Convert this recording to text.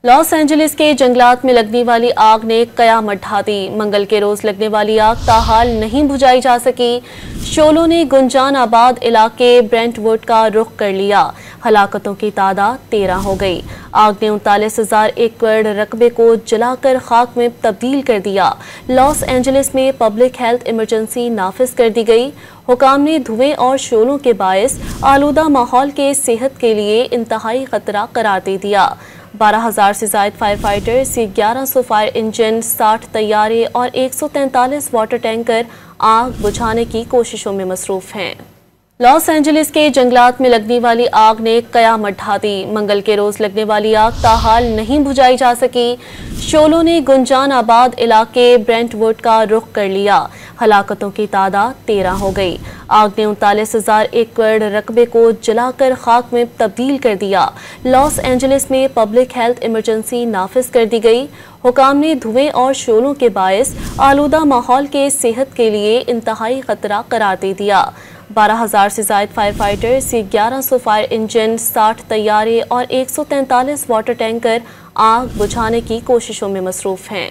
Los Angeles के जंगलात में लगने वाली आग ने कयामत ढा दी। मंगल के रोज लगने वाली आग ताहाल नहीं बुझाई जा सकी। शोलों ने गुंजान आबाद इलाके ब्रेंटवुड का रुख कर लिया। हलाकतों की तादाद 13 हो गई। आग ने 39,000 एकड़ रकबे को जलाकर खाक में तब्दील कर दिया। लॉस एंजलिस में पब्लिक हेल्थ इमरजेंसी नाफिज कर दी गई। हुकाम ने धुएं और शोलों के बायस आलूदा माहौल के सेहत के लिए इंतहाई खतरा करार दे दिया। 12,000 से ज्यादा फायर फाइटर्स, 1100 फायर इंजन, 60 तैयारे और 143 वाटर टैंकर आग बुझाने की कोशिशों में मसरूफ हैं। लॉस एंजलिस के जंगलात में लगने वाली आग ने कयामत ढा दी। मंगल के रोज लगने वाली आग ताहाल नहीं बुझाई जा सकी। शोलों ने गुंजान आबाद इलाके ब्रेंटवुड का रुख कर लिया। हलाकतों की तादाद 13 हो गई। आग ने 39,000 एकड़ रकबे को जलाकर खाक में तब्दील कर दिया। लॉस एंजलिस में पब्लिक हेल्थ इमरजेंसी नाफिज कर दी गई। हुकाम ने धुएं और शोलों के बायस आलूदा माहौल के सेहत के लिए इंतहाई खतरा करार दे दिया। 12,000 से ज्यादा फायर फाइटर्स, 1100 फायर इंजन, 60 तैयारे और 143 वाटर टैंकर आग बुझाने की कोशिशों में मसरूफ हैं।